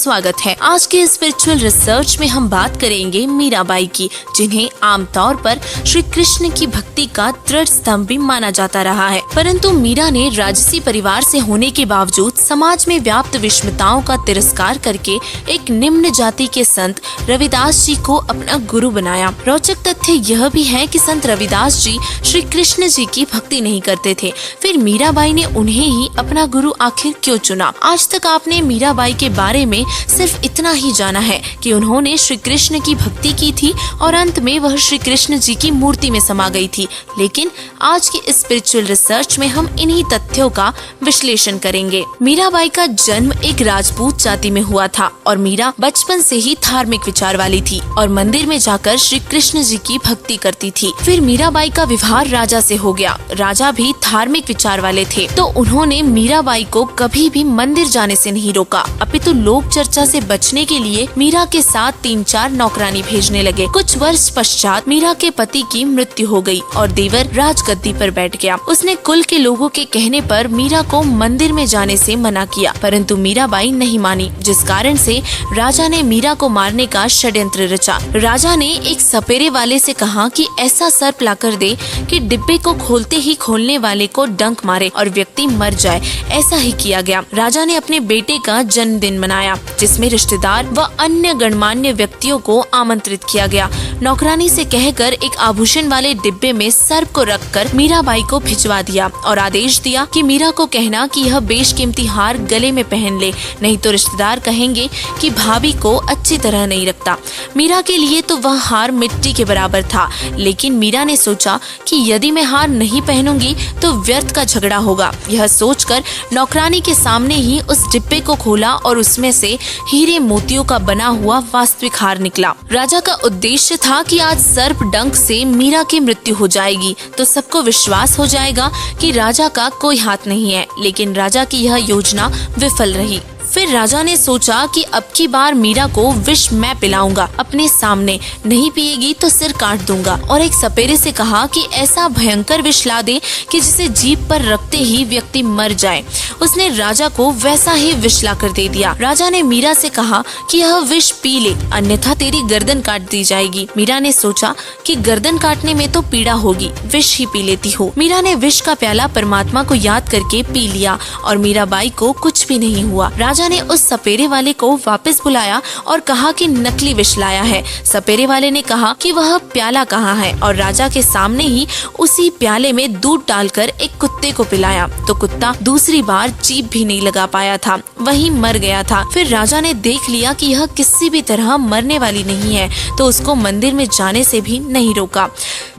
स्वागत है। आज के स्पिरिचुअल रिसर्च में हम बात करेंगे मीराबाई की, जिन्हें आमतौर पर श्री कृष्ण की भक्ति का दृढ़ स्तंभ भी माना जाता रहा है। परंतु मीरा ने राजसी परिवार से होने के बावजूद समाज में व्याप्त विषमताओं का तिरस्कार करके एक निम्न जाति के संत रविदास जी को अपना गुरु बनाया। रोचक तथ्य यह भी है कि संत रविदास जी श्री कृष्ण जी की भक्ति नहीं करते थे, फिर मीराबाई ने उन्हें ही अपना गुरु आखिर क्यों चुना? आज तक आपने मीराबाई के बारे में सिर्फ इतना ही जाना है कि उन्होंने श्री कृष्ण की भक्ति की थी और अंत में वह श्री कृष्ण जी की मूर्ति में समा गई थी। लेकिन आज की स्पिरिचुअल रिसर्च में हम इन्हीं तथ्यों का विश्लेषण करेंगे। मीराबाई का जन्म एक राजपूत जाति में हुआ था और मीरा बचपन से ही धार्मिक विचार वाली थी और मंदिर में जाकर श्री कृष्ण जी की भक्ति करती थी। फिर मीराबाई का विवाह राजा से हो गया। राजा भी धार्मिक विचार वाले थे, तो उन्होंने मीराबाई को कभी भी मंदिर जाने से नहीं रोका, अपितु लोक चर्चा से बचने के लिए मीरा के साथ 3-4 नौकरानी भेजने लगे। कुछ वर्ष पश्चात मीरा के पति की मृत्यु हो गई और देवर राजगद्दी पर बैठ गया। उसने कुल के लोगों के कहने पर मीरा को मंदिर में जाने से मना किया, परंतु मीराबाई नहीं मानी, जिस कारण से राजा ने मीरा को मारने का षड्यंत्र रचा। राजा ने एक सपेरे वाले से कहा कि ऐसा सर्प लाकर दे कि डिब्बे को खोलते ही खोलने वाले को डंक मारे और व्यक्ति मर जाए। ऐसा ही किया गया। राजा ने अपने बेटे का जन्मदिन मनाया, जिसमें रिश्तेदार व अन्य गणमान्य व्यक्तियों को आमंत्रित किया गया। नौकरानी से कहकर एक आभूषण वाले डिब्बे में सर्प को रखकर मीराबाई को भिजवा दिया और आदेश दिया कि मीरा को कहना कि यह बेशकीमती हार गले में पहन ले, नहीं तो रिश्तेदार कहेंगे कि भाभी को अच्छी तरह नहीं रखता। मीरा के लिए तो वह हार मिट्टी के बराबर था, लेकिन मीरा ने सोचा कि यदि मैं हार नहीं पहनूंगी तो व्यर्थ का झगड़ा होगा। यह सोचकर नौकरानी के सामने ही उस डिब्बे को खोला और उसमें से हीरे मोतियों का बना हुआ वास्तविक हार निकला। राजा का उद्देश्य था कि आज सर्प डंक से मीरा की मृत्यु हो जाएगी तो सबको विश्वास हो जाएगा कि राजा का कोई हाथ नहीं है, लेकिन राजा की यह योजना विफल रही। फिर राजा ने सोचा कि अब की बार मीरा को विष मैं पिलाऊंगा, अपने सामने, नहीं पिएगी तो सिर काट दूंगा, और एक सपेरे से कहा कि ऐसा भयंकर विष ला दे कि जिसे जीभ पर रखते ही व्यक्ति मर जाए। उसने राजा को वैसा ही विष ला कर दे दिया। राजा ने मीरा से कहा कि यह विष पी ले, अन्यथा तेरी गर्दन काट दी जाएगी। मीरा ने सोचा कि गर्दन काटने में तो पीड़ा होगी, विष ही पी लेती हूँ। मीरा ने विष का प्याला परमात्मा को याद करके पी लिया और मीराबाई को कुछ भी नहीं हुआ। राजा ने उस सपेरे वाले को वापस बुलाया और कहा कि नकली विष लाया है। सपेरे वाले ने कहा कि वह प्याला कहाँ है और राजा के सामने ही उसी प्याले में दूध डालकर एक कुत्ते को पिलाया, तो कुत्ता दूसरी बार जीभ भी नहीं लगा पाया था, वहीं मर गया था। फिर राजा ने देख लिया कि यह किसी भी तरह मरने वाली नहीं है, तो उसको मंदिर में जाने से भी नहीं रोका।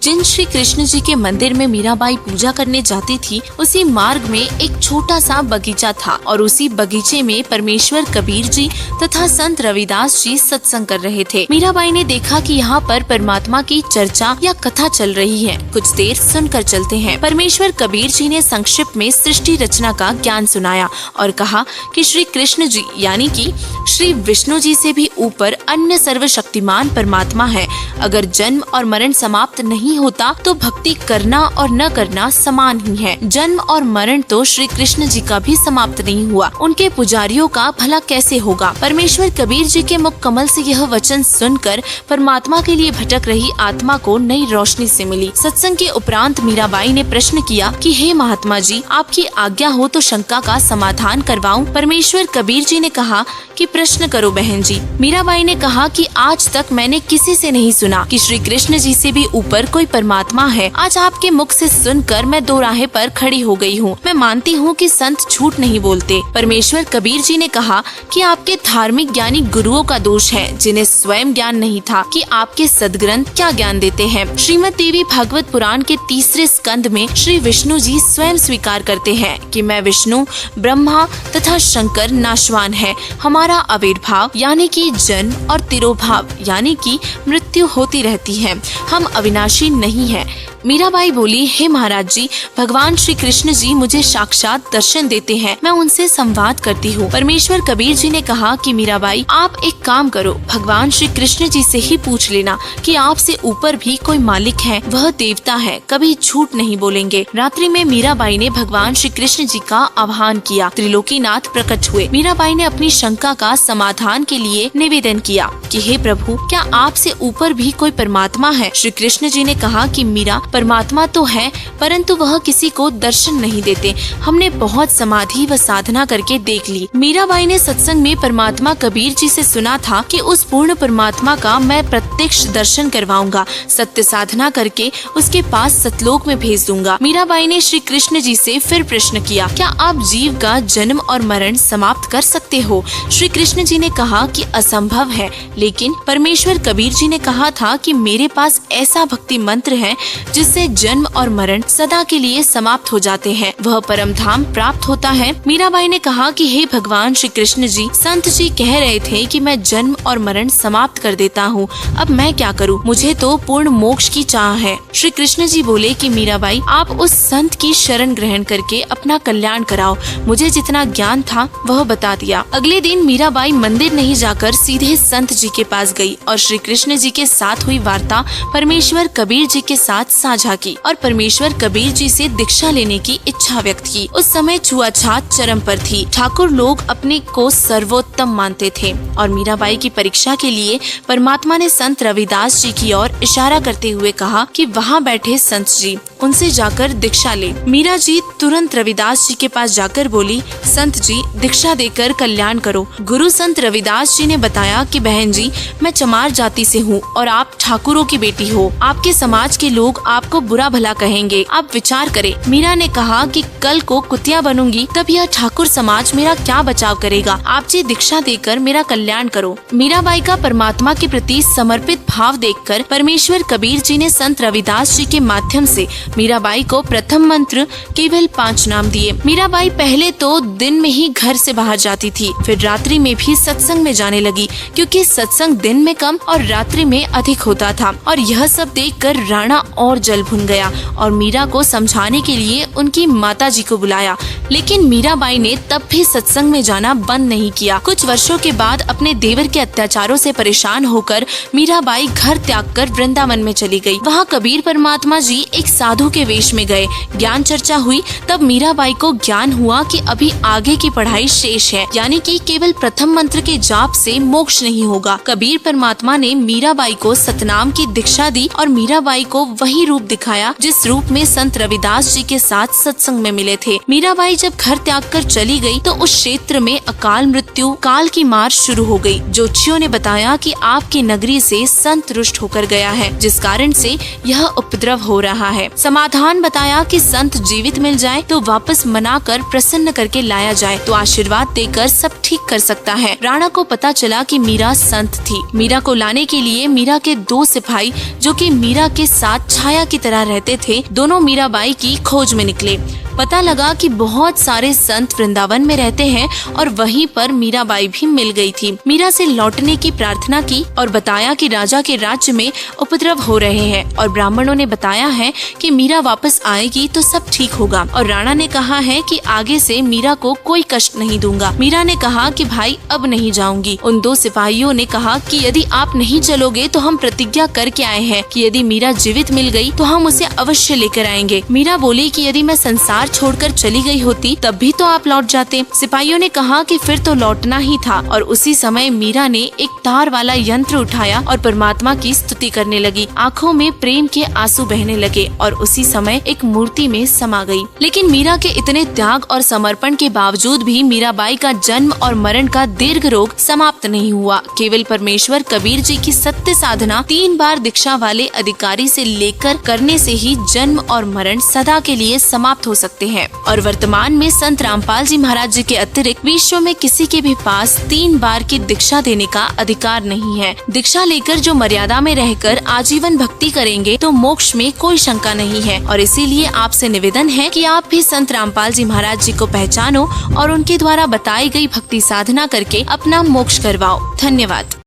जिन श्री कृष्ण जी के मंदिर में मीराबाई पूजा करने जाती थी, उसी मार्ग में एक छोटा सा बगीचा था और उसी बगीचे में परमेश्वर कबीर जी तथा संत रविदास जी सत्संग कर रहे थे। मीराबाई ने देखा कि यहाँ पर परमात्मा की चर्चा या कथा चल रही है। कुछ देर सुनकर चलते हैं। परमेश्वर कबीर जी ने संक्षिप्त में सृष्टि रचना का ज्ञान सुनाया और कहा कि श्री कृष्ण जी यानी कि श्री विष्णु जी से भी ऊपर अन्य सर्वशक्तिमान परमात्मा है। अगर जन्म और मरण समाप्त नहीं होता तो भक्ति करना और न करना समान ही है। जन्म और मरण तो श्री कृष्ण जी का भी समाप्त नहीं हुआ, उनके पुजारियों का भला कैसे होगा? परमेश्वर कबीर जी के मुख कमल से यह वचन सुनकर परमात्मा के लिए भटक रही आत्मा को नई रोशनी से मिली। सत्संग के उपरांत मीराबाई ने प्रश्न किया कि हे महात्मा जी, आपकी आज्ञा हो तो शंका का समाधान करवाऊं? परमेश्वर कबीर जी ने कहा कि प्रश्न करो बहन जी। मीराबाई ने कहा कि आज तक मैंने किसी से नहीं सुना कि श्री कृष्ण जी से भी ऊपर कोई परमात्मा है। आज आपके मुख से सुनकर मैं दो राहे पर खड़ी हो गई हूँ। मैं मानती हूँ कि संत झूठ नहीं बोलते। परमेश्वर कबीर जी ने कहा कि आपके धार्मिक ज्ञानी गुरुओं का दोष है, जिन्हें स्वयं ज्ञान नहीं था कि आपके सदग्रंथ क्या ज्ञान देते हैं। श्रीमद् देवी भागवत पुराण के 3 स्कंद में श्री विष्णु जी स्वयं स्वीकार करते हैं कि मैं विष्णु, ब्रह्मा तथा शंकर नाशवान है। हमारा आविर्भाव यानी कि जन्म और तिरोभाव यानी कि मृत्यु होती रहती है। हम अविनाशी नहीं है। मीराबाई बोली, हे महाराज जी, भगवान श्री कृष्ण जी मुझे साक्षात दर्शन देते हैं, मैं उनसे संवाद करती हूँ। परमेश्वर कबीर जी ने कहा कि मीराबाई, आप एक काम करो, भगवान श्री कृष्ण जी से ही पूछ लेना कि आपसे ऊपर भी कोई मालिक है, वह देवता है, कभी झूठ नहीं बोलेंगे। रात्रि में मीराबाई ने भगवान श्री कृष्ण जी का आह्वान किया। त्रिलोकीनाथ प्रकट हुए। मीराबाई ने अपनी शंका का समाधान के लिए निवेदन किया कि हे प्रभु, क्या आपसे ऊपर भी कोई परमात्मा है? श्री कृष्ण जी ने कहा कि मीरा, परमात्मा तो है, परंतु वह किसी को दर्शन नहीं देते। हमने बहुत समाधि व साधना करके देख ली। मीराबाई ने सत्संग में परमात्मा कबीर जी से सुना था कि उस पूर्ण परमात्मा का मैं प्रत्यक्ष दर्शन करवाऊंगा, सत्य साधना करके उसके पास सतलोक में भेज दूंगा। मीराबाई ने श्री कृष्ण जी से फिर प्रश्न किया, क्या आप जीव का जन्म और मरण समाप्त कर सकते हो? श्री कृष्ण जी ने कहा कि असंभव है, लेकिन परमेश्वर कबीर जी ने कहा था कि मेरे पास ऐसा भक्ति मंत्र है जिससे जन्म और मरण सदा के लिए समाप्त हो जाते हैं, वह परम धाम प्राप्त होता है। मीराबाई ने कहा कि हे भगवान श्री कृष्ण जी, संत जी कह रहे थे कि मैं जन्म और मरण समाप्त कर देता हूँ, अब मैं क्या करूँ? मुझे तो पूर्ण मोक्ष की चाह है। श्री कृष्ण जी बोले कि मीराबाई, आप उस संत की शरण ग्रहण करके अपना कल्याण कराओ। मुझे जितना ज्ञान था वह बता दिया। अगले दिन मीराबाई मंदिर नहीं जाकर सीधे संत जी के पास गई और श्री कृष्ण जी के साथ हुई वार्ता परमेश्वर कबीर जी के साथ साझा की और परमेश्वर कबीर जी से दीक्षा लेने की इच्छा व्यक्त की। उस समय छुआछात चरम पर थी। ठाकुर लोग अपने को सर्वोत्तम मानते थे और मीराबाई की परीक्षा के लिए परमात्मा ने संत रविदास जी की ओर इशारा करते हुए कहा कि वहाँ बैठे संत जी, उनसे जाकर दीक्षा ले। मीरा जी तुरंत रविदास जी के पास जाकर बोली, संत जी, दीक्षा देकर कल्याण करो। गुरु संत रविदास जी ने बताया कि बहन जी, मैं चमार जाति से हूँ और आप ठाकुरों की बेटी हो। आपके समाज के लोग आपको बुरा भला कहेंगे, आप विचार करें। मीरा ने कहा कि कल को कुतिया बनूंगी तब यह ठाकुर समाज मेरा क्या बचाव करेगा? आप जी दीक्षा देकर मेरा कल्याण करो। मीराबाई का परमात्मा के प्रति समर्पित भाव देखकर परमेश्वर कबीर जी ने संत रविदास जी के माध्यम से मीराबाई को प्रथम मंत्र केवल 5 नाम दिए। मीराबाई पहले तो दिन में ही घर से बाहर जाती थी, फिर रात्रि में भी सत्संग में जाने लगी, क्योंकि सत्संग दिन में कम और रात्रि में अधिक होता था। और यह सब देखकर राणा और जल भुन गया और मीरा को समझाने के लिए उनकी माता जी को बुलाया, लेकिन मीराबाई ने तब भी सत्संग में जाना बंद नहीं किया। कुछ वर्षों के बाद अपने देवर के अत्याचारों से परेशान होकर मीराबाई घर त्याग कर वृंदावन में चली गई। वहाँ कबीर परमात्मा जी एक साधु के वेश में गए। ज्ञान चर्चा हुई, तब मीराबाई को ज्ञान हुआ कि अभी आगे की पढ़ाई शेष है, यानी कि केवल प्रथम मंत्र के जाप से मोक्ष नहीं होगा। कबीर परमात्मा ने मीराबाई को सतनाम की दीक्षा दी और मीराबाई को वही रूप दिखाया जिस रूप में संत रविदास जी के साथ सत्संग में मिले थे। मीराबाई जब घर त्याग कर चली गई तो उस क्षेत्र में अकाल मृत्यु, काल की मार शुरू हो गई। ज्योतिषियों ने बताया कि आपकी नगरी से संत रुष्ट होकर गया है, जिस कारण से यह उपद्रव हो रहा है। समाधान बताया कि संत जीवित मिल जाए तो वापस मनाकर प्रसन्न करके लाया जाए तो आशीर्वाद देकर सब ठीक कर सकता है। राणा को पता चला कि मीरा संत थी। मीरा को लाने के लिए मीरा के 2 सिपाही, जो कि मीरा के साथ छाया की तरह रहते थे, दोनों मीराबाई की खोज में निकले। पता लगा कि बहुत सारे संत वृंदावन में रहते हैं और वहीं पर मीराबाई भी मिल गई थी। मीरा से लौटने की प्रार्थना की और बताया कि राजा के राज्य में उपद्रव हो रहे हैं और ब्राह्मणों ने बताया है कि मीरा वापस आएगी तो सब ठीक होगा। और राणा ने कहा है कि आगे से मीरा को कोई कष्ट नहीं दूंगा। मीरा ने कहा कि भाई अब नहीं जाऊंगी। उन 2 सिपाहियों ने कहा कि यदि आप नहीं चलोगे तो हम प्रतिज्ञा करके आए हैं कि यदि मीरा जीवित मिल गई तो हम उसे अवश्य लेकर आएंगे। मीरा बोली कि यदि मैं संसार छोड़कर चली गई होती तब भी तो आप लौट जाते। सिपाहियों ने कहा कि फिर तो लौटना ही था और उसी समय मीरा ने एक तार वाला यंत्र उठाया और परमात्मा की स्तुति करने लगी। आंखों में प्रेम के आंसू बहने लगे और उसी समय एक मूर्ति में समा गई। लेकिन मीरा के इतने त्याग और समर्पण के बावजूद भी मीराबाई का जन्म और मरण का दीर्घ रोग समाप्त नहीं हुआ। केवल परमेश्वर कबीर जी की सत्य साधना 3 बार दीक्षा वाले अधिकारी से लेकर करने से ही जन्म और मरण सदा के लिए समाप्त हो सकते हैं। और वर्तमान में संत रामपाल जी महाराज जी के अतिरिक्त विश्व में किसी के भी पास 3 बार की दीक्षा देने का अधिकार नहीं है। दीक्षा लेकर जो मर्यादा में रहकर आजीवन भक्ति करेंगे तो मोक्ष में कोई शंका नहीं है। और इसीलिए आपसे निवेदन है कि आप भी संत रामपाल जी महाराज जी को पहचानो और उनके द्वारा बताई गई भक्ति साधना करके अपना मोक्ष करवाओ। धन्यवाद।